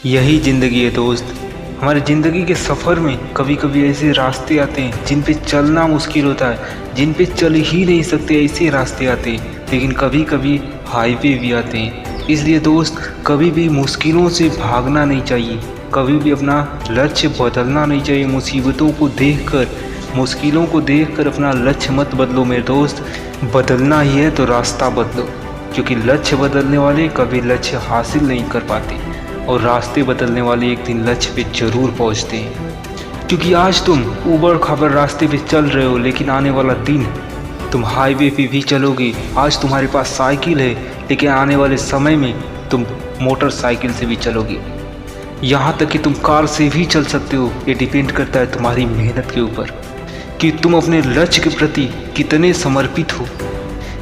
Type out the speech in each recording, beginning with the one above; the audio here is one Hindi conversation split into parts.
यही ज़िंदगी है दोस्त। हमारी ज़िंदगी के सफ़र में कभी कभी ऐसे रास्ते आते हैं जिन पे चलना मुश्किल होता है, जिन पे चल ही नहीं सकते, ऐसे रास्ते आते हैं। लेकिन कभी कभी हाईवे भी आते हैं। इसलिए दोस्त, कभी भी मुश्किलों से भागना नहीं चाहिए, कभी भी अपना लक्ष्य बदलना नहीं चाहिए। मुसीबतों को देखकर, मुश्किलों को देखकर अपना लक्ष्य मत बदलो मेरे दोस्त। बदलना ही है तो रास्ता बदलो, क्योंकि लक्ष्य बदलने वाले कभी लक्ष्य हासिल नहीं कर पाते और रास्ते बदलने वाले एक दिन लक्ष्य पे जरूर पहुंचते हैं। क्योंकि आज तुम ऊबड़ खाबड़ रास्ते पे चल रहे हो, लेकिन आने वाला दिन तुम हाईवे पे भी चलोगे। आज तुम्हारे पास साइकिल है, लेकिन आने वाले समय में तुम मोटरसाइकिल से भी चलोगे। यहाँ तक कि तुम कार से भी चल सकते हो। ये डिपेंड करता है तुम्हारी मेहनत के ऊपर कि तुम अपने लक्ष्य के प्रति कितने समर्पित हो।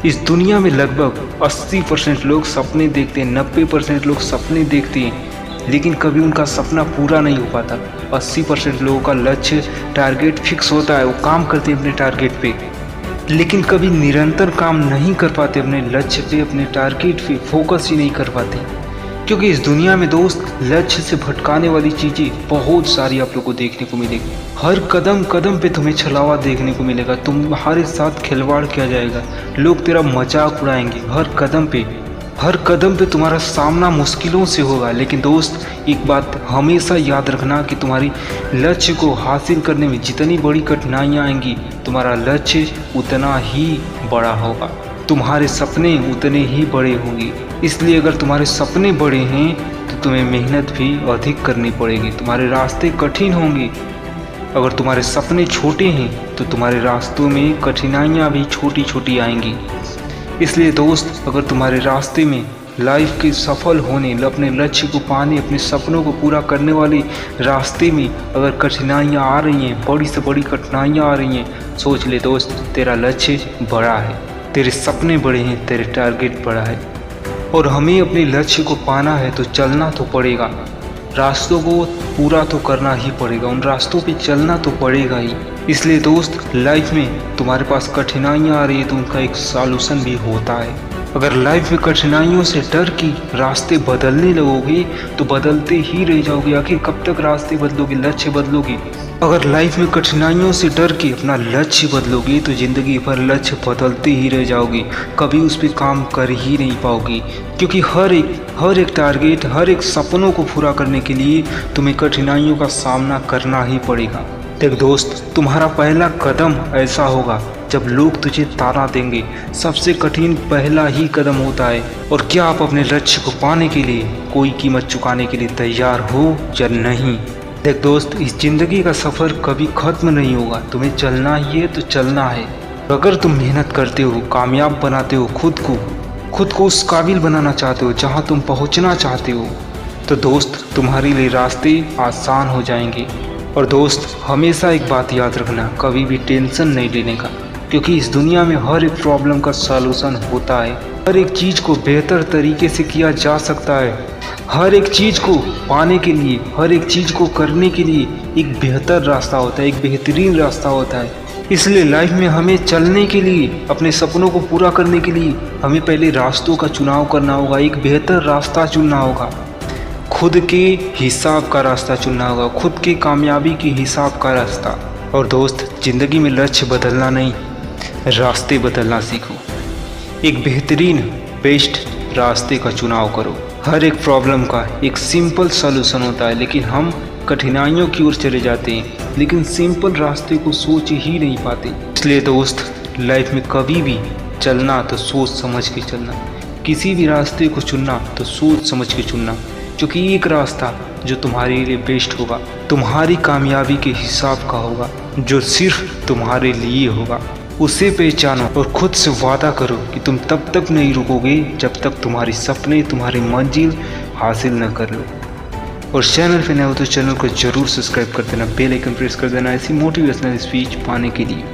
इस दुनिया में लगभग 80% लोग सपने देखते हैं, 90% लोग सपने देखते हैं, लेकिन कभी उनका सपना पूरा नहीं हो पाता। 80% लोगों का लक्ष्य, टारगेट फिक्स होता है, वो काम करते हैं अपने टारगेट पे, लेकिन कभी निरंतर काम नहीं कर पाते अपने लक्ष्य पे, अपने टारगेट पे फोकस ही नहीं कर पाते। क्योंकि इस दुनिया में दोस्त, लक्ष्य से भटकाने वाली चीज़ें बहुत सारी आप लोग को देखने को मिलेगी। हर कदम कदम पे तुम्हें छलावा देखने को मिलेगा, तुम्हारे साथ खिलवाड़ किया जाएगा, लोग तेरा मजाक उड़ाएंगे। हर कदम पे तुम्हारा सामना मुश्किलों से होगा। लेकिन दोस्त, एक बात हमेशा याद रखना कि तुम्हारी लक्ष्य को हासिल करने में जितनी बड़ी कठिनाइयाँ आएंगी, तुम्हारा लक्ष्य उतना ही बड़ा होगा, तुम्हारे सपने उतने ही बड़े होंगे। इसलिए अगर तुम्हारे सपने बड़े हैं तो तुम्हें मेहनत भी अधिक करनी पड़ेगी, तुम्हारे रास्ते कठिन होंगे। अगर तुम्हारे सपने छोटे हैं तो तुम्हारे रास्तों में कठिनाइयाँ भी छोटी छोटी आएंगी। इसलिए दोस्त, अगर तुम्हारे रास्ते में लाइफ के सफल होने, अपने लक्ष्य को पाने, अपने सपनों को पूरा करने वाले रास्ते में अगर कठिनाइयाँ आ रही हैं, बड़ी से बड़ी कठिनाइयाँ आ रही हैं, सोच ले दोस्त, तेरा लक्ष्य बड़ा है, तेरे सपने बड़े हैं, तेरे टारगेट बड़ा है और हमें अपने लक्ष्य को पाना है तो चलना तो पड़ेगा, रास्तों को पूरा तो करना ही पड़ेगा, उन रास्तों पे चलना तो पड़ेगा ही। इसलिए दोस्त, लाइफ में तुम्हारे पास कठिनाइयाँ आ रही है तो उनका एक सॉल्यूशन भी होता है। अगर लाइफ में कठिनाइयों से डर के रास्ते बदलने लगोगे तो बदलते ही रह जाओगे। आखिर कब तक रास्ते बदलोगे, लक्ष्य बदलोगे? अगर लाइफ में कठिनाइयों से डर के अपना लक्ष्य बदलोगे तो ज़िंदगी भर लक्ष्य बदलते ही रह जाओगे, कभी उस पर काम कर ही नहीं पाओगे। क्योंकि हर एक टारगेट, हर एक सपनों को पूरा करने के लिए तुम्हें कठिनाइयों का सामना करना ही पड़ेगा। देख दोस्त, तुम्हारा पहला कदम ऐसा होगा जब लोग तुझे ताना देंगे। सबसे कठिन पहला ही कदम होता है। और क्या आप अपने लक्ष्य को पाने के लिए कोई कीमत चुकाने के लिए तैयार हो या नहीं? देख दोस्त, इस ज़िंदगी का सफ़र कभी ख़त्म नहीं होगा, तुम्हें चलना ही है तो चलना है। अगर तुम मेहनत करते हो, कामयाब बनाते हो, खुद को उस काबिल बनाना चाहते हो जहाँ तुम पहुँचना चाहते हो, तो दोस्त तुम्हारे लिए रास्ते आसान हो जाएंगे। और दोस्त, हमेशा एक बात याद रखना, कभी भी टेंशन नहीं लेने का, क्योंकि इस दुनिया में हर एक प्रॉब्लम का सॉल्यूशन होता है। हर एक चीज़ को बेहतर तरीके से किया जा सकता है। हर एक चीज़ को पाने के लिए, हर एक चीज़ को करने के लिए एक बेहतर रास्ता होता है, एक बेहतरीन रास्ता होता है। इसलिए लाइफ में हमें चलने के लिए, अपने सपनों को पूरा करने के लिए हमें पहले रास्तों का चुनाव करना होगा, एक बेहतर रास्ता चुनना होगा, खुद के हिसाब का रास्ता चुनना होगा, खुद की कामयाबी के हिसाब का रास्ता। और दोस्त, ज़िंदगी में लक्ष्य बदलना नहीं, रास्ते बदलना सीखो। एक बेहतरीन बेस्ट रास्ते का चुनाव करो। हर एक प्रॉब्लम का एक सिंपल सॉल्यूशन होता है, लेकिन हम कठिनाइयों की ओर चले जाते हैं, लेकिन सिंपल रास्ते को सोच ही नहीं पाते। इसलिए दोस्त, लाइफ में कभी भी चलना तो सोच समझ के चलना, किसी भी रास्ते को चुनना तो सोच समझ के चुनना, क्योंकि एक रास्ता जो तुम्हारे लिए बेस्ट होगा, तुम्हारी कामयाबी के हिसाब का होगा, जो सिर्फ तुम्हारे लिए होगा, उसे पहचानो और खुद से वादा करो कि तुम तब तक नहीं रुकोगे जब तक तुम्हारे सपने, तुम्हारी मंजिल हासिल न कर लो। और चैनल पे नए हो तो चैनल को जरूर सब्सक्राइब कर देना, बेल आइकन प्रेस कर देना ऐसी मोटिवेशनल स्पीच पाने के लिए।